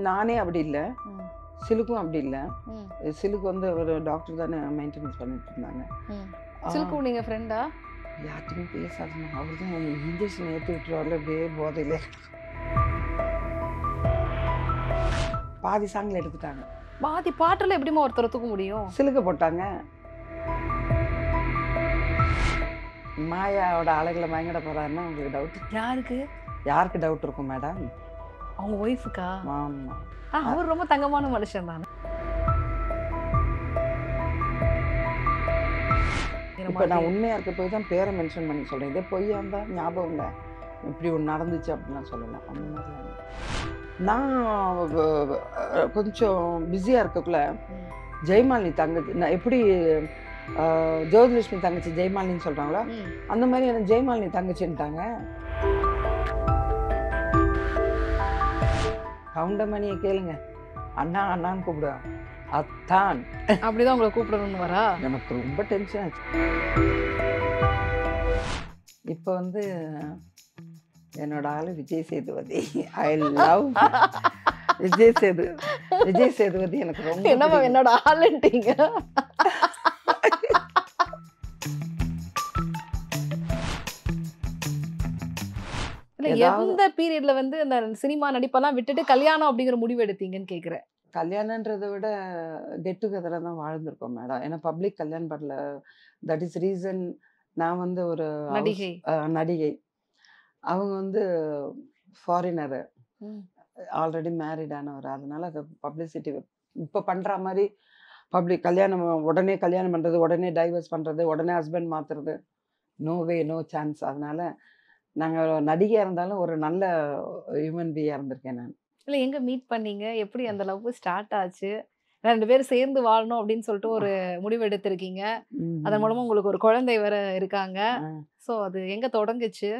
நானே அப்படி இல்ல. ம். சிலுக்கும் அப்படி இல்ல. ம். சிலுக்கு வந்து ஒரு டாக்டர் தானே மெயின்டெனன்ஸ் பண்ணிட்டு இருந்தாங்க. ம். ஆ, சில்கு நீங்க ஃப்ரெண்டா? யார்கிட்டயும் பேசாதம்மா. அவர் தான் இன்ஜெக்ஷன் ஏற்றி விட்டுருவார்ல அப்படியே போதையில. பாதி சாங்கில் எடுத்துட்டாங்க. பாதி பாட்டுல எப்படிம்மா ஒருத்தர தூக்க முடியும்? சிலுக்க போட்டாங்க. மாயாவோட அழகுல மயங்கிட போறாருன்னா உங்களுக்கு டவுட்? யாருக்கு? யாருக்கு டவுட் இருக்கும் மேடம்? அவங்க ஒய்ஃபுக்கா? ஆமா. அவர் ரொம்ப தங்கமான மனுஷன் தானே. இப்போ நான் உண்மையா இருக்க போய் தான் பேரை மென்ஷன் பண்ணி சொல்றேன். இதே பொய்யா இருந்தா ஞாபகம் இல்லை. இப்படி ஒன்று நடந்துச்சு அப்படிலாம் சொல்லலாம். அந்த மாதிரிலாம் இல்லை. நான் கொஞ்சம் பிஸியா இருக்கக்குள்ள ஜெயமாலினி தங்கச்சி, நான் எப்படி ஜோதிலட்சுமி தங்கச்சி ஜெயமாலினின்னு சொல்றாங்களோ அந்த மாதிரி எனக்கு ஜெயமாலினி தங்கச்சின்ட்டாங்க. கவுண்டமணியை கேளுங்க, அண்ணா அண்ணான்னு கூப்பிடுவாங்க. அத்தான் அப்படிதான் உங்களை கூப்பிடணும்னு வரா? எனக்கு ரொம்ப டென்ஷன் ஆச்சு. இப்போ வந்து என்னோட ஆளு விஜய் சேதுபதி. I love Vijay Sethupathi. எனக்கு ரொம்ப என்னம்மா என்னோட ஆளுன்ட்டீங்க? எந்த பீரியட்ல வந்து அந்த சினிமா நடிப்பெல்லாம் விட்டுட்டு கல்யாணம் அப்படிங்கிற முடிவு எடுத்தீங்கன்னு கேக்குறேன். கல்யாணன்றதை விட கெட் டுகெதரா தான் வாழ்ந்திருக்கோம் மேடம். ஏன்னா பப்ளிக் கல்யாணம் பண்ணல. That is reason. நான் வந்து ஒரு நடிகை. அவங்க வந்து ஃபாரினர், ஆல்ரெடி மேரிட் ஆனவர். அதனால அதை பப்ளிசிட்டி இப்போ பண்ற மாதிரி பப்ளிக் கல்யாணம் உடனே கல்யாணம் பண்றது, உடனே டைவர்ஸ் பண்றது, உடனே ஹஸ்பண்ட் மாத்துறது, நோ வே நோ சான்ஸ். அதனால நாங்கள் நடிகையாக இருந்தாலும் ஒரு நல்ல ஹியூமன் பீயாக இருந்திருக்கேன் நான். இல்லை, எங்கே மீட் பண்ணீங்க? எப்படி அந்த லவ் ஸ்டார்ட் ஆச்சு? 2 பேரும் சேர்ந்து வாழணும் அப்படின்னு சொல்லிட்டு ஒரு முடிவு எடுத்திருக்கீங்க. அதன் மூலமா உங்களுக்கு ஒரு குழந்தை வேற இருக்காங்க. ஸோ அது எங்கே தொடங்குச்சு?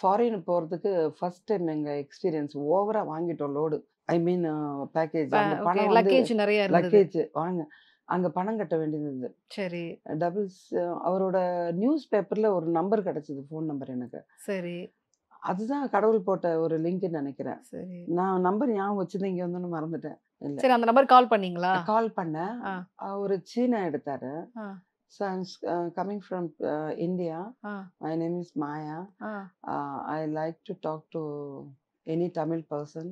ஃபாரின் போகிறதுக்கு ஃபர்ஸ்ட் டைம் எங்கள் எக்ஸ்பீரியன்ஸ் ஓவராக வாங்கிட்டோம் லோடு. ஐ மீன் பேக்கேஜ். அந்த பணம் லக்கேஜ் நிறைய லக்கேஜ் வாங்க அங்கே பணம் கட்ட வேண்டியது. சரி. டபுள்ஸ் அவரோட நியூஸ் பேப்பரில் ஒரு நம்பர் கிடச்சிது, ஃபோன் நம்பர் எனக்கு. சரி. அதுதான் கடவுள் போட்ட ஒரு லிங்க்னு நினைக்கிறேன். சரி. நான் நம்பர் ஞாபகம் வச்சுதான் இங்கே வந்து மறந்துட்டேன். இல்லை, சரி, அந்த நம்பர் கால் பண்ணீங்களா? கால் பண்ணேன். ஒரு சீனா எடுத்தாரு. So I'm coming from India. My name is Maya. I like to talk to any Tamil person.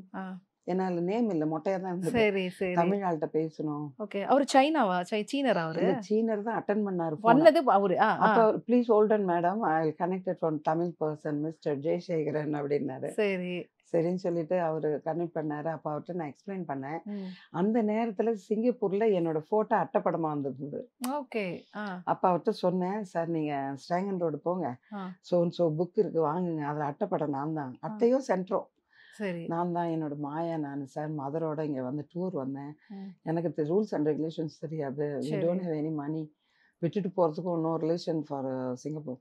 என்னால நேம் இல்ல, மொட்டையா தான் இருந்தது. சரி சரி. தமிழ் ஆள்கிட்ட பேசணும். ஓகே. அவர் சைனாவா? சீனரா அவரு? இல்ல, சீனர் தான் அட்டெண்ட் பண்ணாரு. வந்தது அவரு. அப்ப please hold on madam, I connected from Tamil person mister Jayasekaran அப்படின்னாரு. சரி சரின்னு சொல்லிட்டு அவரு கனெக்ட் பண்ணாரு. அப்ப அவர்கிட்ட நான் எக்ஸ்பிளைன் பண்ணேன். அந்த நேரத்துல சிங்கப்பூர்ல என்னோட போட்டோ அட்டைப்படமா வந்திருந்தது. ஓகே. அப்ப அவர்கிட்ட சொன்னேன், சார் நீங்க ஸ்ட்ராங்கன் ரோடு போங்க, சோ புக் இருக்கு வாங்குங்க, அதுல அட்டைப்படம் நான் தான், அட்டையோ சென்ட்ரோ நான் தான், என்னோட மாயா நான் சார், மதரோட இங்க வந்து டூர் வந்தேன், எனக்கு ரூல்ஸ் அண்ட் ரெகுலேஷன்ஸ் தெரியாது, we don't have any money, விட்டுட்டு போறதுக்கு நோ ரிலேஷன் ஃபார் சிங்கப்பூர்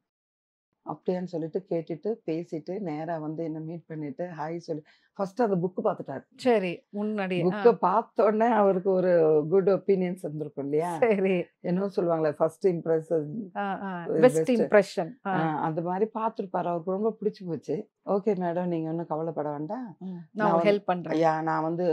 அப்படியான்னு சொல்லிட்டு கேட்டுட்டு பேசிட்டு நேரா வந்து என்ன மீட் பண்ணிட்டு ஹாய் சொல்லி ஃபர்ஸ்ட் அந்த புக்கு பார்த்துட்டாரு. சரி. முன்னாடி புக்கை பார்த்த உடனே அவருக்கு ஒரு குட் ஒப்பீனியன்ஸ் இருந்திருக்கும் இல்லையா? சரி. என்ன சொல்லுவாங்களே, ஃபர்ஸ்ட் இம்ப்ரெஷன் பெஸ்ட் இம்ப்ரெஷன், அந்த மாதிரி பார்த்துருப்பாரு. அவருக்கு ரொம்ப பிடிச்சி போச்சு. ஓகே மேடம், நீங்க ஒன்றும் கவலைப்பட வேண்டாம், நான் ஹெல்ப் பண்றேன். நான் வந்து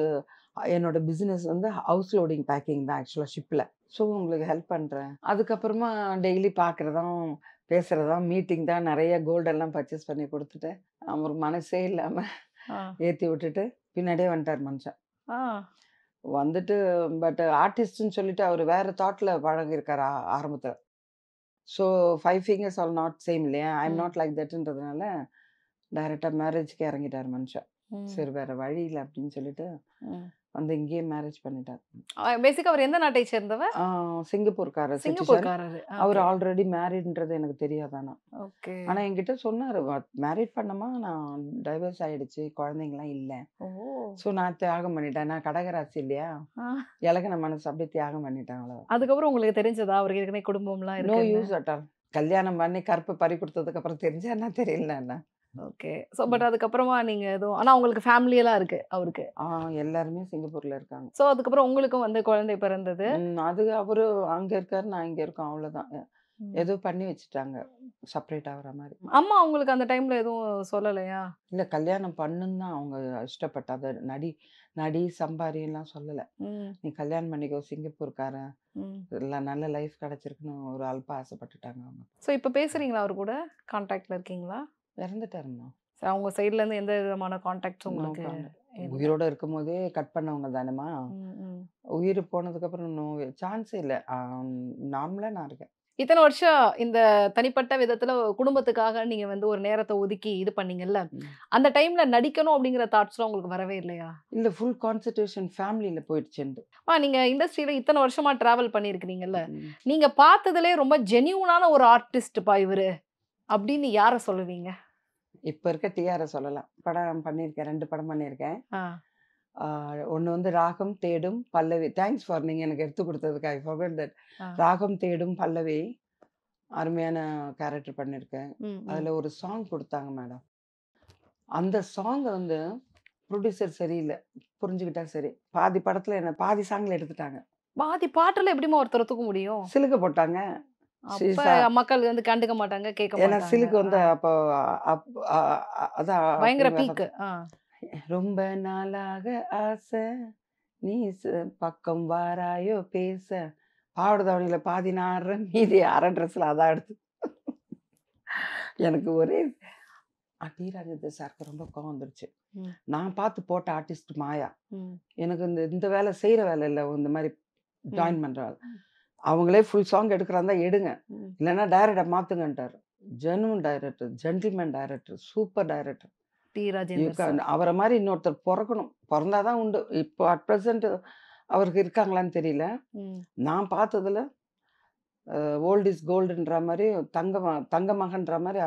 என்னோட பிசினஸ் வந்து ஹவுஸ் லோடிங் பேக்கிங் தான் ஆக்சுவலா, ஷிப்ல. ஸோ உங்களுக்கு ஹெல்ப் பண்றேன். அதுக்கப்புறமா டெய்லி பார்க்குறதும் பேசுறதும் மீட்டிங் தான். நிறைய கோல்டெல்லாம் பர்ச்சேஸ் பண்ணி கொடுத்துட்டு அவர் மனசே இல்லாம ஏற்றி விட்டுட்டு பின்னாடியே வந்துட்டார் மனுஷன். வந்துட்டு பட் ஆர்டிஸ்ட்னு சொல்லிட்டு அவர் வேற தாட்ல பழகிருக்காரு ஆரம்பத்தில். So 5 fingers all not same இல்லையா? ஐ எம் நாட் லைக் தட்ன்றதுனால டைரெக்டாக மேரேஜ்க்கு இறங்கிட்டார் மனுஷன். சரி வேற வழி இல்லை அப்படின்னு சொல்லிட்டு வந்து இங்கேயே மேரேஜ் பண்ணிட்டார். பேசிக்கா அவர் எந்த நாட்டை சேர்ந்தவர்? சிங்கப்பூர்காரர். அவர் ஆல்ரெடி மேரிட்ன்றது எனக்கு தெரியாதானா. ஆனா என்கிட்ட சொன்னாரு, மேரிட் பண்ணமா நான் டைவர்ஸ் ஆயிடுச்சு, குழந்தைங்கலாம் இல்லை, ஸோ நான் தியாகம் பண்ணிட்டேன், நான் கடகராசி இல்லையா, இலக்கண மனசு அப்படியே தியாகம் பண்ணிட்டேன். அதுக்கப்புறம் உங்களுக்கு தெரிஞ்சதா அவருக்கு ஏற்கனவே குடும்பம்லாம் இருக்கு? No use at all. கல்யாணம் பண்ணி கருப்பு பறி கொடுத்ததுக்கு அப்புறம் தெரிஞ்சா என்ன தெரியல என்ன. ஓகே. ஸோ பட் அதுக்கப்புறமா நீங்க எதுவும், ஆனால் உங்களுக்கு ஃபேமிலியெல்லாம் இருக்கு அவருக்கு? எல்லாருமே சிங்கப்பூர்ல இருக்காங்க. ஸோ அதுக்கப்புறம் உங்களுக்கும் வந்து குழந்தை பிறந்தது. அது அவரு அங்க இருக்காரு, நான் இங்க இருக்கோம், அவ்வளவுதான். ஏதோ பண்ணி வச்சுட்டாங்க செப்பரேட் ஆகுற மாதிரி. அம்மா உங்களுக்கு அந்த டைம்ல எதுவும் சொல்லலையா? இல்ல, கல்யாணம் பண்ணுன்னு தான் அவங்க இஷ்டப்பட்டாத. நடி சம்பாரியெல்லாம் சொல்லல. ம். நீ கல்யாணம் பண்ணிக்கோ சிங்கப்பூர்காரன், ம். இல்ல நல்ல லைஃப் கிடைச்சிருக்குன்னு ஒரு அல்ப ஆசைப்பட்டுட்டாங்க அவங்க. ஸோ இப்ப பேசுறீங்களா அவர் கூட? கான்டாக்ட்ல இருக்கீங்களா? இறந்துட்டாருமா. அவங்க சைட்ல இருந்து எந்த விதமான கான்டாக்ட்ஸும் நோ உங்களுக்கு கான்டாக்ட். இல்ல. உயிரோட இருக்கும்போதே கட் பண்ணவங்க தானேம்மா. ம், ம். உயிர் போனதுக்கப்புறம் சான்ஸே இல்ல. நார்மலா நான் இருக்கேன். இத்தன வருஷம் இந்த தனிப்பட்ட விதத்துல குடும்பத்துக்காக நீங்க வந்து ஒரு நேரத்த ஒதுக்கி இது பண்ணீங்கல்ல. ம். அந்த டைம்ல நடிக்கணும் அப்படிங்கிற தாட்ஸ்லாம் உங்களுக்கு வரவே இல்லையா? இல்ல ஃபுல் கான்சன்ட்ரேஷன் ஃபேமிலில போயிடுச்சுண்டு. நீங்க இண்டஸ்ட்ரியில இத்தன வருஷமா டிராவல் பண்ணியிருக்கிறீங்கல்ல. ம். நீங்க பார்த்ததுலயே ரொம்ப ஜென்யூனான ஒரு ஆர்டிஸ்ட்ப்பா இவரு அப்படின்னு யார சொல்லுவீங்க? இப்ப இருக்க டிஆர சொல்லலாம். படம் பண்ணியிருக்கேன். 2 படம் பண்ணியிருக்கேன். ஆ. ஒண்ணு வந்து ராகம் தேடும் பல்லவி. தேங்க்ஸ் ஃபார் நீங்க எனக்கு எடுத்து குடுத்ததுக்கு. I forgot that. ஆ. ராகம் தேடும் பல்லவி அருமையான கேரக்டர் பண்ணியிருக்கேன். ம், ம். அதுல ஒரு சாங் குடுத்தாங்க மேடம். அந்த சாங் வந்து புரொடியூசர் சரியில்ல. புரிஞ்சுக்கிட்டா சரி. பாதி படத்துல என்ன பாதி சாங்ல எடுத்துட்டாங்க. பாதி பாட்டுல எப்படிம்மா ஒருத்தர தூக்க முடியும்? சிலுக்க போட்டாங்க. அப்ப மக்கள் வந்து கண்டுக்க மாட்டாங்க, கேட்க ஏன்னா மாட்டாங்க. சிலுக்கு வந்து அப்போ அதான் பயங்கர அப்படி பீக். ரொம்ப நாளாக ஆசை நீ பக்கம் வாராயோ பேச பாவாடை தாவணியில பாதி நான் ஆடுறேன் மீதி அரை ட்ரெஸ்ல அதான் எடுத்து எனக்கு ஒரே டி ராஜேந்தர் சாருக்கு ரொம்ப கோவம் வந்துருச்சு. ம். நான் பார்த்து போட்ட ஆர்டிஸ்ட் மாயா. ம். எனக்கு இந்த வேலை செய்யற வேலை இல்லை, இந்த மாதிரி ம். ஜாயின் பண்ற வேலை. அவங்களே ஃபுல் சாங் எடுக்கிறாந்தா எடுங்க, ம். இல்லைன்னா டைரக்டர் மாத்துங்கன்ட்டாரு. Genuine director, gentleman director, super director. T Rajendar sir. அவரை மாதிரி இன்னொருத்தர் பிறக்கணும். பிறந்தாதான் உண்டு. இப்போ அட் ப்ரெசென்ட் அவருக்கு இருக்காங்களான்னு தெரியல. ம். நான் பார்த்ததுல ஓல்ட் இஸ் கோல்டுன்ற மாதிரி தங்க மகன்ற மாதிரி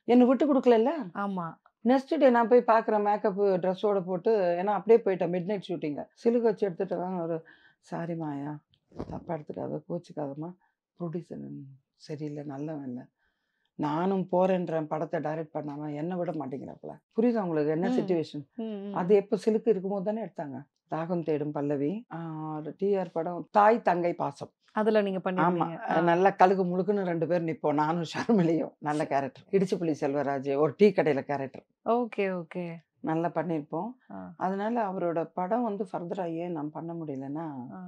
என்னை விட்டு கொடுக்கல. ஆமா. நெக்ஸ்ட் டே நான் போய் பார்க்குறேன் மேக்கப் ட்ரெஸ்ஸோட போட்டு. ஏன்னா அப்படியே போயிட்டேன் மிட் நைட் ஷூட்டிங்க. சிலுக்கு வச்சு எடுத்துட்டு தான் ஒரு சாரி மாயா, தப்பா எடுத்துக்காத, கோச்சிக்காதம்மா, ப்ரொடியூசர் சரியில்லை, நல்லவன் இல்லை, நானும் போறேன்றேன் படத்தை டைரக்ட் பண்ணாம என்ன விட மாட்டேங்கிறப்பல. புரியுதா உங்களுக்கு என்ன ம். சிச்சுவேஷன்? ம், ம். அது எப்போ சிலுக்கு இருக்கும்போது தானே எடுத்தாங்க. ராகம் தேடும் பல்லவி, டிஆர் படம் தாய் தங்கை பாசம். அதுல நீங்க ஆமா, பண்ணிருக்கீங்க. நல்லா கழுகு முழுக்குன்னு 2 பேர் நிப்போம். நானும் ஷர்மிலியும். நல்ல கேரக்டர். இடிச்சுப்புலி செல்வராஜ் ஒரு டீ கடையில கேரக்டர். Okay, okay. நல்லா பண்ணியிருப்போம். ஆ. அதனால அவரோட படம் வந்து ஃபர்தரா ஏன் நான் பண்ண முடியலன்னா, ஆ.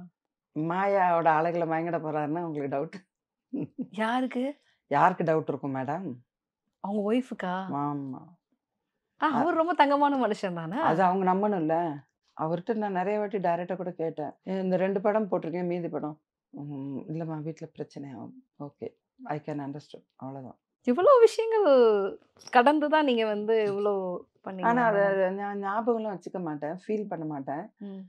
மாயாவோட அழகுல மயங்கிட போறாருன்னா உங்களுக்கு டவுட். யாருக்கு? யாருக்கு டவுட் இருக்கும் மேடம்? அவங்க ஒய்ஃப்க்கா? ஆமா. அவர் ரொம்ப தங்கமான மனுஷன் தானே? அது அவங்க நம்பணும்ல. அவர்ட்ட நான் நிறைய வாட்டி டைரக்டா கூட கேட்டேன். இந்த 2 படம் போட்டிருக்கேன், மீதி படம் இல்லம்மா வீட்ல பிரச்சனை ஆகும். Okay, I can understand. அவ்வளோதான். இவ்வளோ விஷயங்கள் கடந்து தான் நீங்க வந்து இவ்வளோ பண்ணீங்க. ஆனா அத நான் ஞாபகம்லாம் வச்சுக்க மாட்டேன். ஃபீல் பண்ண மாட்டேன். ம்.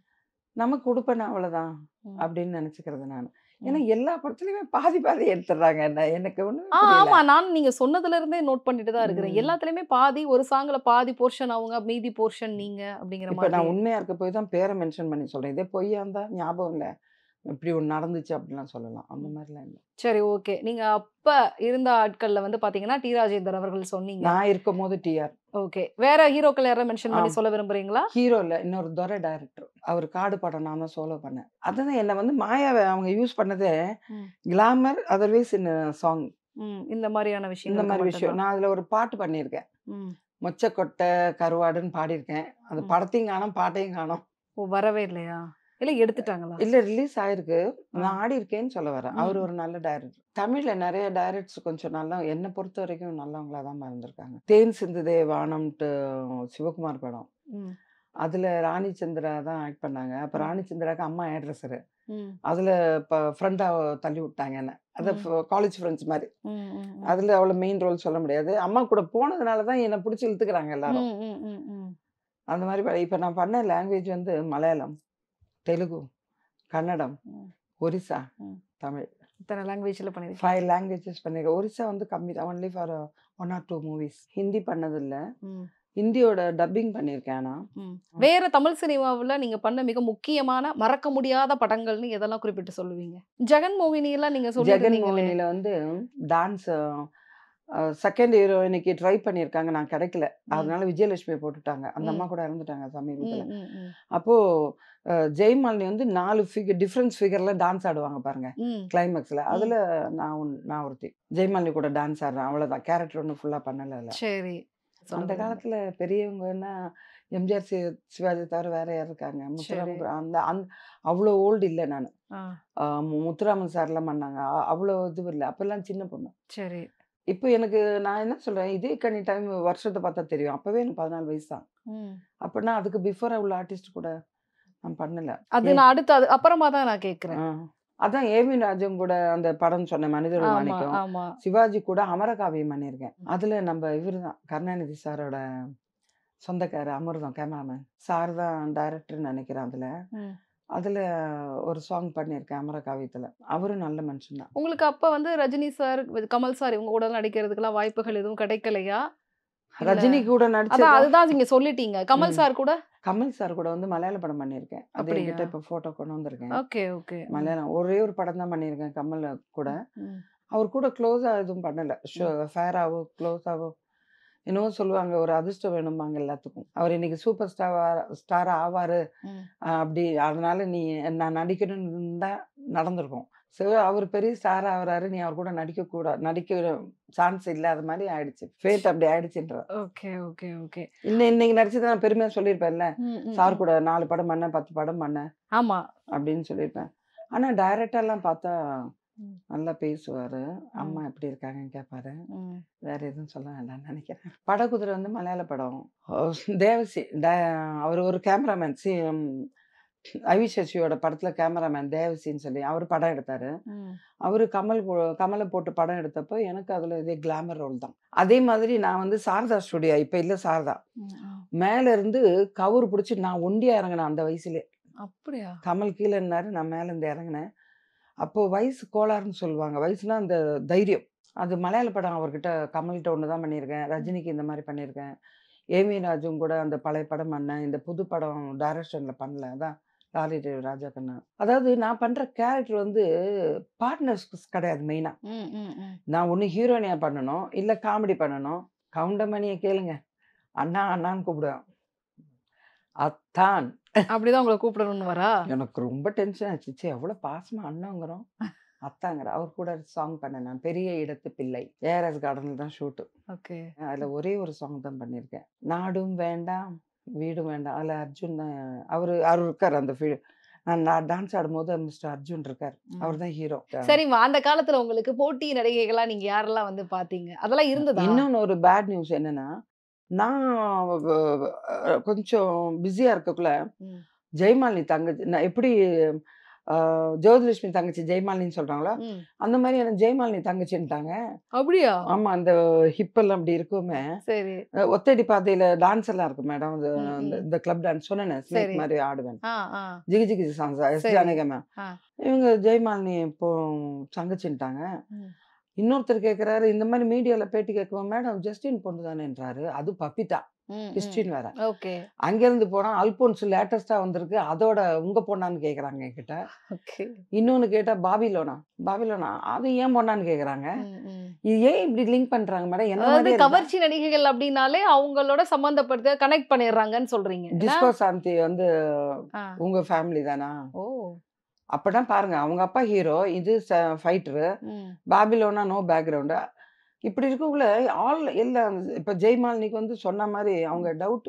நமக்கு கொடுப்பேன் அவ்வளோதான் ம். அப்படின்னு நினைச்சுக்கிறது நான். ம். ஏன்னா எல்லா படத்துலயுமே பாதி பாதி எடுத்துடுறாங்க. என்ன எனக்கு ஒண்ணுமே ஆமா. புரியல. நானும் நீங்க சொன்னதுல இருந்தே நோட் பண்ணிட்டு தான் இருக்கிறேன். ம். எல்லாத்துலயுமே பாதி ஒரு சாங்ல பாதி போர்ஷன் அவங்க, மீதி போர்ஷன் நீங்க அப்படிங்கிற இப்ப நான் மாதிரி. உண்மையா இருக்க போய் தான் பேரை மென்ஷன் பண்ணி சொல்றேன். இதே பொய்யா இருந்தா ஞாபகம் இல்ல, இப்படி ஒண்ணு நடந்துச்சு அப்படிலாம் சொல்லலாம். அந்த மாதிரிலாம் இல்ல. சரி, ஓகே. நீங்க அப்ப இருந்த ஆட்கள்ல வந்து பாத்தீங்கன்னா, டி ராஜேந்தர் அவர்கள் சொன்னீங்க. நான் இருக்கும்போது டிஆர். ஓகே. வேற ஹீரோக்கள் யாராவது மென்ஷன் பண்ணி ஆம். சொல்ல விரும்புறீங்களா? ஹீரோ இல்ல, இன்னொரு துரை டைரக்டர். அவர் காடு படம் நான் தான் சோலோ பண்ணேன். அதுதான் என்ன வந்து மாயாவை அவங்க யூஸ் பண்ணதே ம். கிளாமர் அதர்வைஸ் இன் சாங். இந்த மாதிரியான இந்த விஷயங்களுக்கு மாதிரி விஷயம். மட்டும்தான். நான் அதுல ஒரு பாட்டு பண்ணியிருக்கேன். ம். மொச்சக்கொட்டை கருவாடுன்னு பாடியிருக்கேன். அந்த ம். படத்தையும் காணோம், பாட்டையும் காணோம். ஓ, வரவே இல்லையா? இல்ல எடுத்துட்டாங்களா? இல்ல ரிலீஸ் ஆயிருக்கு. ஆ. நான் ஆடி இருக்கேன்னு சொல்ல வரேன். அவர் ம். ஒரு நல்ல டைரக்டர். தமிழ்ல நிறைய டைரக்டர்ஸ் கொஞ்சம் நல்லா, என்ன பொறுத்த வரைக்கும் நல்லவங்களா தான் இருந்திருக்காங்க. தேன் சிந்துதே வானம்ட்டு சிவகுமார் படம். ம். அதுல ராணி சந்திரா தான் ஆக்ட் பண்ணாங்க. அப்ப ம். ராணி சந்திராக்கு அம்மா ஹேர்ட்ரெஸ்ஸரு. ம். அதுல ஃப்ரெண்டா தள்ளி விட்டாங்க என்ன. அது ம். காலேஜ் ஃப்ரெண்ட்ஸ் மாதிரி. ம். ம். ம். அதுல அவ்வளவு மெயின் ரோல் சொல்ல முடியாது. அம்மா கூட போனதுனால தான் என்ன பிடிச்சி இழுத்துக்கிறாங்க எல்லாரும். ம். ம். ம். ம். அந்த மாதிரி இப்ப நான் பண்ண லாங்குவேஜ் வந்து மலையாளம், தெலுங்கு, கன்னடம், ம். ஒரிசா, ம். தமிழ். இத்தனை லாங்குவேஜ்ல பண்ணிருக்கீங்க. 5 லாங்குவேஜஸ் பண்ணியிருக்கேன். ஒரிசா வந்து கம்மி தான். Only for 1 or 2 movies. Hindi பண்ணதில்ல. ம். ஹிந்தியோட டப்பிங் பண்ணியிருக்கேன் ஆனா. ம். வேற தமிழ் சினிமாவுல நீங்க பண்ண மிக முக்கியமான மறக்க முடியாத படங்கள்னு எதெல்லாம் குறிப்பிட்டு சொல்லுவீங்க? ஜெகன் மோகினி எல்லாம் நீங்க ஜெகன் சொல்லிருந்தீங்களே. மோகினில வந்து டான்ஸ் செகண்ட் ஹீரோயினுக்கு ட்ரை பண்ணியிருக்காங்க. நான் கிடைக்கல. ம். அதனால விஜயலட்சுமியை போட்டுட்டாங்க. அந்த ம். அம்மா கூட இறந்துட்டாங்க ம். சமீபத்துல. ம். ம். அப்போ ஜெயமாலினி வந்து 4 டிஃபரன்ஸ் ஃபிகர்ல டான்ஸ் ஆடுவாங்க பாருங்க ம். கிளைமேக்ஸ்ல. ம். அதுல நான் ஒருத்தி. ஜெயமாலினி கூட டான்ஸ் ஆடுறேன். அவ்வளவுதான். கேரக்டர் ஒன்றும் ஃபுல்லா பண்ணல. சரி. அந்த சொல்லுங்க. காலத்துல பெரியவங்கன்னா எம்ஜிஆர் சிவாஜி தவிர வேற யார் இருக்காங்க? சரி. முத்துராமன் அந்த அவ்வளோ ஓல்டு இல்ல நானு. ஆ, முத்துராமன் சார்லாம் பண்ணாங்க. அவ்வளோ இது இல்ல. அப்பலாம் சின்ன பொண்ணு. சரி. இப்போ எனக்கு நான் என்ன சொல்றேன், இதே கனி டைம் வருஷத்த பார்த்தா தெரியும். அப்பவே எனக்கு 14 வயசு தான். ம். அப்பன்னா அதுக்கு பிஃபோரா உள்ள ஆர்டிஸ்ட் கூட நான் பண்ணல. அது நான் அடுத்து அப்புறமா தான் நான் கேட்கிறேன். ஆ. அதான் ஏவி ராஜன் கூட அந்த படம் சொன்னேன், மனிதர்கள் ஆமா, மாணிக்கம். ஆமா. சிவாஜி கூட அமரகாவியம் பண்ணியிருக்கேன். அதுல நம்ம இவருதான் கருணாநிதி சாரோட சொந்தக்காரு அமிர்தம் கேமராமேன். சார் தான் டைரக்டர்ன்னு நினைக்கிறேன் அதுல. ம். அதுல ஒரு சாங் பண்ணியிருக்கேன் அமரகாவியத்துல. அவரும் நல்ல மனுஷன் தான். உங்களுக்கு அப்ப வந்து ரஜினி சார், கமல் சார் இவங்க கூட நடிக்கிறதுக்கெல்லாம் வாய்ப்புகள் எதுவும் கிடைக்கலையா? இல்ல ரஜினி கூட அதான் நடிச்சதா? அதுதான் நீங்க சொல்லிட்டீங்க. கமல் ம். சார் கூட? கமல் சார் கூட வந்து மலையாள படம் பண்ணியிருக்கேன். அது அப்படியா? என்கிட்ட இப்போ ஃபோட்டோ கொண்டு வந்திருக்கேன். Okay, okay. ம். மலையாளம் ஒரே ஒரு படம் தான் பண்ணியிருக்கேன் கமல் கூட. ம். அவர் கூட க்ளோஸா எதுவும் பண்ணல. ம். ஃபேராவோ க்ளோஸாவோ என்னவோ சொல்லுவாங்க, ஒரு அதிர்ஷ்டம் வேணும்பாங்க எல்லாத்துக்கும். அவர் இன்னைக்கு சூப்பர் ஸ்டார் ஆவாரு ம். அப்படி அதனால நீ நான் நடிக்கணும்னு இருந்தா நடந்திருக்கும். ஸோ அவர் பெரிய ஸ்டார் ஆகுறாரு, நீ அவர் கூட நடிக்க சான்ஸ் இல்லாத மாதிரி ஆயிடுச்சு. ஃபேட் அப்படி ஆயிடுச்சுன்ற. Okay, okay, okay. இன்னைக்கு நடிச்சது நான் பெருமையா சொல்லியிருப்பேன்ல. ம், ம், சார் ம். கூட 4 படம் பண்ணேன், 10 படம் பண்ணேன் ஆமா. அப்படின்னு சொல்லியிருப்பேன். ஆனா டைரக்டர்லாம் பார்த்தா ம். நல்லா பேசுவாரு. அம்மா ம். எப்படி இருக்காங்கன்னு கேட்பாரு. ம். வேற எதுவும் சொல்ல வேண்டாம்னு நினைக்கிறேன். படகுதிரை வந்து மலையாள படம். தேவசி அவர் ஒரு கேமராமேன். ஐவி சசியோட படத்துல கேமராமேன் தேவசின்னு சொல்லி அவர் படம் எடுத்தாரு. ம். அவரு கமலை போட்டு படம் எடுத்தப்போ எனக்கு அதுல இதே கிளாமர் ரோல் தான். அதே மாதிரி நான் வந்து சாரதா ஸ்டுடியோ இப்ப இல்ல சாரதா. ம், ம். மேல இருந்து கவுரு பிடிச்சி நான் ஒண்டியா இறங்கினேன் அந்த வயசுலயே. அப்படியா? கமல் கீழே இருந்தாரு, நான் மேல இருந்து இறங்கினேன். அப்போ வயசு கோளாறுன்னு சொல்லுவாங்க. வயசுனா அந்த தைரியம். அது மலையாள படம் அவர்கிட்ட கமல்கிட்ட ஒன்று தான் பண்ணியிருக்கேன். ரஜினிக்கு இந்த மாதிரி பண்ணியிருக்கேன். ஏமி ராஜும் கூட அந்த பழைய படம் பண்ணேன். இந்த புது படம் டைரக்ஷன்ல பண்ணல. அதான் லாரி டிரைவர் ராஜா கண்ணா. அதாவது நான் பண்ற கேரக்டர் வந்து பார்ட்னர்ஸ் கிடையாது மெயினா. ம், ம், ம். நான் ஒண்ணு ஹீரோயினியா பண்ணணும், இல்ல காமெடி பண்ணணும். கவுண்டமணியை கேளுங்க. அண்ணா அண்ணான்னு கூப்பிடுவேன். அத்தான். அப்படிதான் உங்களை கூப்பிடணும்னு வரா? எனக்கு ரொம்ப டென்ஷன் ஆச்சு. ச்சே எவ்வளவு பாசமா அண்ணாங்கிறோம். அத்தாங்கிற அவர் கூட சாங் பண்ணேன் நான். பெரிய இடத்து பிள்ளை. ஏஆர்எஸ் கார்டன்ல தான் ஷூட்டு. ஓகே. அதுல ஒரே ஒரு சாங் தான் பண்ணியிருக்கேன். நாடும் வேண்டாம் வீடும் வேண்டாம். அதுல அர்ஜுன் தான். அவரு இருக்காரு அந்த நான் டான்ஸ் ஆடும்போது மிஸ்டர் அர்ஜுன் இருக்காரு. ம். அவர் தான் ஹீரோ. சரிம்மா, அந்த காலத்துல உங்களுக்கு போட்டி நடிகைகளா நீங்க யாரெல்லாம் வந்து பாத்தீங்க? அதெல்லாம் இருந்ததா? இன்னொன்னு ஒரு பேட் நியூஸ் என்னன்னா, நான் கொஞ்சம் பிஸியா இருக்கக்குள்ள ம். ஜெயமாலினி தங்கச்சி நான் எப்படி ஜோதிலட்சுமி தங்கச்சி ஜெயமாலினின்னு சொல்றாங்களோ, ம். அந்த மாதிரி எனக்கு ஜெயமாலினி தங்கச்சின்ட்டாங்க. அப்படியா? ஆமா. அந்த ஹிப்பெல்லாம் அப்படி இருக்குமே. சரி. ஒத்தடி பாதையில டான்ஸ் எல்லாம் இருக்கு மேடம். ம், ம். இந்த கிளப் டான்ஸ் சொன்னேனே, ஸ்னேக் சரி. மாதிரி ஆடுவேன். ஆ, ஆ. ஜிகி ஜிகி சாங்ஸ் எஸ் சரி. ஜானகி மேம். ஆ. இவங்க ஜெயமாலினி இப்போ தங்கச்சின்ட்டாங்க. ம். இன்னொருத்தர் கேட்குறாரு, இந்த மாதிரி மீடியால பேட்டி கேட்கும்போது, மேடம் ஜஸ்டின் பொண்ணு தானேன்றாரு. அது பப்பிதா. ம், ம். கிறிஸ்டின் வேற. ஓகே. அங்கேருந்து போனா அல்போன்ஸ் லேட்டஸ்டா வந்திருக்கு. அதோட உங்க பொண்ணான்னு கேட்குறாங்க என்கிட்ட. ஓகே. இன்னொன்னு கேட்டா பாபிலோனா அது ஏன் பொண்ணான்னு கேட்குறாங்க. ம், ம். இது ஏன் இப்படி லிங்க் பண்றாங்க மேடம்? என்ன அதாவது மாதிரியே இருந்தா கவர்ச்சி நடிகைகள் அப்படின்னாலே அவங்களோட சம்பந்தப்படுத்த கனெக்ட் பண்ணிடுறாங்கன்னு சொல்றீங்க. என்ன? டிஸ்கோ சாந்தி வந்து ஆ. உங்க ஃபேமிலி தானா? ஓ. அப்பனா பாருங்க, அவங்க அப்பா ஹீரோ, இது ஃபைட்டரு. ம். பாபிலோனா நோ பேக்ரவுண்டு. இப்படி இருக்கக்குள்ள எல்லாம் இப்ப ஜெயமாலினிக்கு வந்து சொன்ன மாதிரி அவங்க டவுட்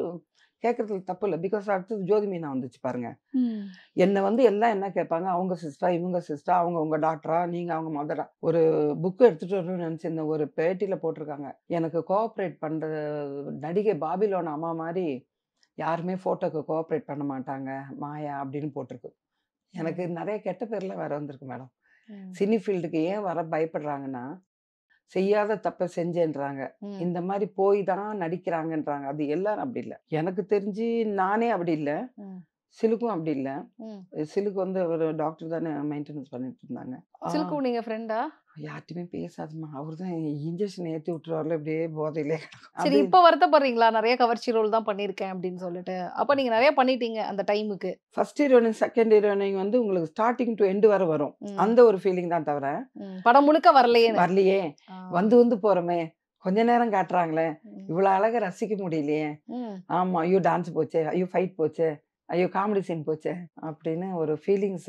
கேட்கறதுல தப்பு இல்லை. பிகாஸ் அடுத்தது ஜோதி மீனா வந்துச்சு பாருங்க. ம். என்னை வந்து எல்லாம் என்ன கேட்பாங்க, அவங்க சிஸ்டரா, இவங்க சிஸ்டரா, அவங்க உங்க டாக்டரா, நீங்க அவங்க மதரா. ஒரு புக் எடுத்துட்டு வரணும்னு நினைச்சிருந்த ஒரு பேட்டியில போட்டிருக்காங்க, எனக்கு கோஆப்ரேட் பண்ற நடிகை பாபிலோனா அம்மா மாதிரி யாருமே போட்டோக்கு கோஆப்ரேட் பண்ண மாட்டாங்க மாயா அப்படின்னு போட்டிருக்கு. எனக்கு நிறைய கெட்ட பேர்லாம் வேற வந்திருக்கு மேடம். ம். சினி ஃபீல்டுக்கு ஏன் வர பயப்படுறாங்கன்னா, செய்யாத தப்ப செஞ்சேன்றாங்க. ம். இந்த மாதிரி போய் தான் நடிக்கிறாங்கன்றாங்க. அது எல்லாரும் அப்படி இல்ல. எனக்கு தெரிஞ்சு நானே அப்படி இல்ல. ம். சிலுக்கும் அப்படி இல்ல. ம். சிலுக்கு வந்து ஒரு டாக்டர் தானே மெயின்டெனன்ஸ் பண்ணிட்டு இருந்தாங்க. சில்கு நீங்க ஃப்ரெண்டா? யார்ட்டையுமே பேசாதம்மா. அவரு தான் இன்ஜெக்ஷன் ஏத்தி விட்டுருவாருல, இப்படியே போதையிலே கிடக்கும். சரி, அது இப்ப வருத்தப்படுறீங்களா? நிறைய கவர்ச்சி ரோல் தான் பண்ணியிருக்கேன் அப்படின்னு சொல்லிட்டு. அப்ப நீங்க நிறைய பண்ணிட்டீங்க அந்த டைமுக்கு. ஃபர்ஸ்ட் ஹீரோயினிங், செகண்ட் ஹீரோயினிங் வந்து உங்களுக்கு ஸ்டார்டிங் டு எண்ட் வரை வரும். ம். அந்த ஒரு ஃபீலிங் தான் தவிர, ம். படம் முழுக்க வரலையேன்னு. வரலையே, ஆ. வந்து போறோமே, கொஞ்ச நேரம் காட்டுறாங்களே, ம். இவ்வளவு அழகா ரசிக்க முடியலையே. ம். ஆமா, ஐயோ டான்ஸ் போச்சே, ஐயோ ஃபைட் போச்சே, ஐயோ! காமெடி சீன் போச்சே! அப்படின்னு ஒரு ஃபீலிங்ஸ்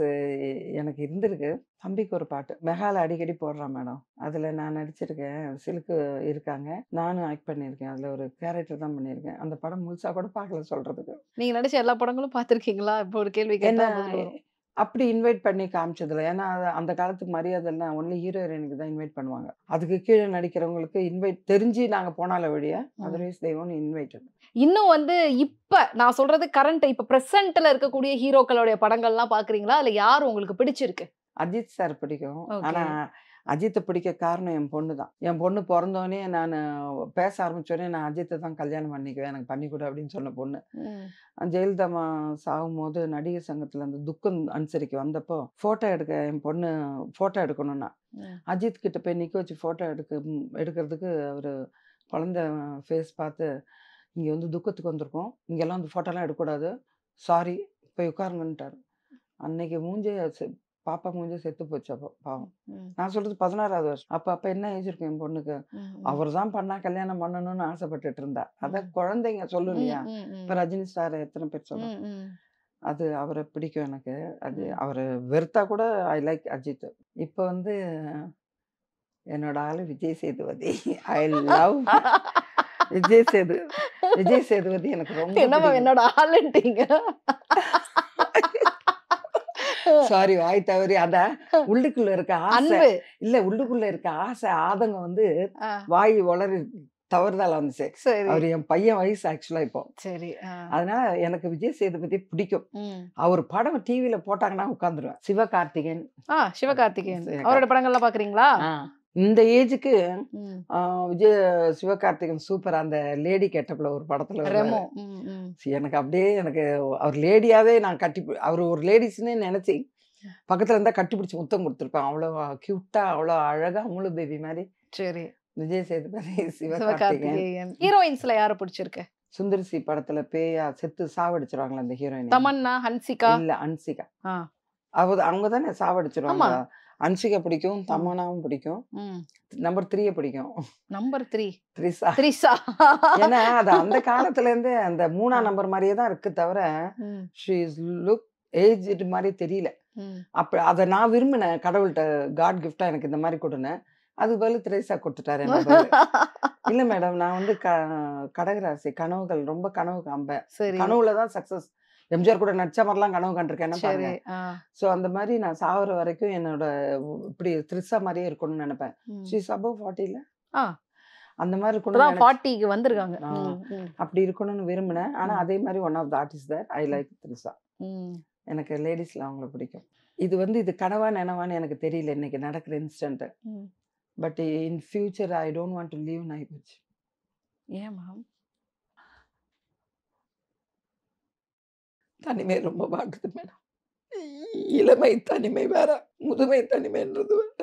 எனக்கு இருந்திருக்கு. தம்பிக்கு ஒரு பாட்டு. மெகால அடிக்கடி போடுறான் மேடம். அதில நான் நடிச்சிருக்கேன். சிலுக்கு இருக்காங்க. நானும் ஆக்ட் பண்ணியிருக்கேன். அதில ஒரு கேரக்டர் தான் பண்ணியிருக்கேன். அந்த படம் முழுசா கூட பார்க்கல சொல்றதுக்கு. நீங்க நடிச்ச எல்லா படங்களும் பார்த்துருக்கீங்களா? இப்போ ஒரு கேள்வி என்ன கேட்டா பதில் வரும். அப்படி இன்வைட் பண்ணி காமிச்சதில்ல. ஏன்னா, அந்த காலத்துக்கு மரியாதைலாம் ஒன்லி ஹீரோ, ஹீரோயினுக்கு தான் இன்வைட் பண்ணுவாங்க. அதுக்கு கீழ நடிக்கிறவங்களுக்கு இன்வைட் தெரிஞ்சு நாங்க போனாலே ஒழிய, அதர்வைஸ் தே ஒன்ட் இன்வைட்டட். இன்னும் வந்து இப்ப நான் சொல்றது கரண்ட் இப்ப பிரசன்ட்ல இருக்கக்கூடிய ஹீரோக்களுடைய படங்கள்லாம் பார்க்குறீங்களா? அதுல யார் உங்களுக்கு பிடிச்சிருக்கு? அஜித் சார் பிடிக்கும். ஓகே. ஆனா, அஜித்த பிடிக்க காரணம் என் பொண்ணு தான். என் பொண்ணு பொறந்தோனே நானு பேச ஆரம்பிச்சோனே, நான் அஜித்த தான் கல்யாணம் பண்ணிக்குவேன். எனக்கு பண்ணி குடு அப்படின்னு சொன்ன பொண்ணு. ம். ஜெயலலிதா அம்மா சாகும்போது நடிகர் சங்கத்துல அந்த துக்கம் அனுசரிக்க வந்தப்போ, ஃபோட்டோ எடுக்க என் பொண்ணு ஃபோட்டோ எடுக்கணும்னா, ம். அஜித் கிட்ட போய் நிக்க வச்சு ஃபோட்டோ எடுக்கிறதுக்கு அவரு குழந்தை ஃபேஸ் பார்த்து, "இங்க வந்து துக்கத்துக்கு வந்திருக்கோம். இங்கெல்லாம் வந்து ஃபோட்டோலாம் எடுக்கக்கூடாது. சாரி போய் உட்காருங்கன்ட்டாரு." அன்னைக்கு பாப்பா மூஞ்சே செத்து போச்சு அப்போ பாவம். ம். நான் சொல்றது 16வது வருஷம். அப்ப என்ன ஏஜ் இருக்கும் என் பொண்ணுக்கு? ம். அவர் தான் பண்ணா கல்யாணம் பண்ணணும்னு ஆசைப்பட்டுட்டு இருந்தா. அதான் குழந்தைங்க சொல்லும் இல்லையா? ம். ம். இப்ப ரஜினி சார் எத்தனை பேர் சொல்றோம். ம். ம். அது அவர பிடிக்கும் எனக்கு. அது ம். அவர வெறுத்தா கூட ஐ லைக் அஜித். இப்ப வந்து என்னோட ஆளு விஜய் சேதுபதி. ஐ லவ் விஜய் சேதுபதி எனக்கு ரொம்ப என்னம்மா பிடிக்கும். என்னோட ஆளுன்ட்டீங்க? சாரி வாய் தவறி அதான் உள்ளுக்குள்ள இருக்க ஆசை. அன்பு. இல்ல உள்ளுக்குள்ள இருக்க ஆசை, ஆதங்கம் வந்து ஆ. வாய் உளறி தவறுதலா வந்துச்சு. சரி. அவரு என் பையன் வயசு ஆக்சுவலா இப்போ. சரி. அதனால எனக்கு விஜய் சேதுபதி பிடிக்கும். ம். அவர் படம் டிவில போட்டாங்கன்னா உட்கார்ந்துருவேன். சிவகார்த்திகேயன். சிவகார்த்திகேயன். அவரோட படங்கள்லாம் பார்க்குறீங்களா? ஆ. இந்த ஏஜுக்கு ம். சிவகார்த்திகேயன் சூப்பர். அந்த லேடி கெட்டப்ல ஒரு படத்துல வருவாரு. ரெமோ. ம். ம். எனக்கு அப்படியே அவர் லேடியாவே நான் அவர் ஒரு லேடிஸ்ன்னு நினைச்சு பக்கத்துல இருந்தா கட்டிப்பிடிச்சு முத்தம் கொடுத்துருப்பேன். அவ்வளோ கியூட்டா, அவ்வளோ அழகா முழு பேபி மாதிரி சரி. விஜய் சேதுபதி, சிவகார்த்திகேயன். சிவகார்த்திகேயன். ஹீரோயின்ஸ்ல யார பிடிச்சிருக்கு? சுந்தர்சி படத்துல பேயா செத்து சாவடிச்சிருவாங்களா அந்த ஹீரோயின்? தமன்னா, ஹன்சிகா. இல்ல அன்சிகா. ஆ. அவங்க தானே சாவடிச்சிருவாங்க. ஆமா. அன்சிகா பிடிக்கும், தமன்னாவும் பிடிக்கும். ம். நம்பர் 3 பிடிக்கும். நம்பர் 3. த்ரிஷா. த்ரிஷா. ஏன்னா அது அந்த காலத்துல இருந்து அந்த 3ஆம் நம்பர் மாதிரியே தான் இருக்கு தவிர, ம். ஷி இஸ் லுக் ஏஜ்டு மாதிரி தெரியல. ம். அத நான் விரும்பினேன். கடவுள்ட்ட காட் கிஃப்ட்டா எனக்கு இந்த மாதிரி கொடுனேன். அதுக்கு பதிலா திரேசா கொடுத்துட்டாரு என்ன பதில். இல்ல மேடம் நான் வந்து கடகராசி கனவுகள் ரொம்ப கனவு காண்பேன். சரி. கனவுல தான் சக்சஸ். எம்ஜிஆர் கூட நடிச்ச மாதிரிலாம் கனவு கண்டிருக்கேன் சரி. பாருங்க. ஆ. ஸோ அந்த மாதிரி நான் சாகுற வரைக்கும் என்னோட இப்படி த்ரிஷா மாதிரியே இருக்கணும்னு நினைப்பேன். ம். ஷி இஸ் அபவ் 40ல. ஆ. அந்த மாதிரி இப்பதான் இருக்கணும்னு 40க்கு வந்திருக்காங்க. ஆ. ம். ம். அப்படி இருக்கணும்னு விரும்பினேன். ஆனா ம். அதே மாதிரி one of the artist there I like Trisha. ம். எனக்கு லேடிஸ்ல அவங்கள பிடிக்கும். இது கனவா நனவான்னு எனக்கு தெரியல இன்னைக்கு நடக்கிற இன்சிடென்ட். ம். But in future I don't want to leave neighbours. ஏன் மேம்? தனிமை ரொம்ப வாட்டுது மேடம். இளமை தனிமை வேற, முதுமை தனிமைன்றது வேற.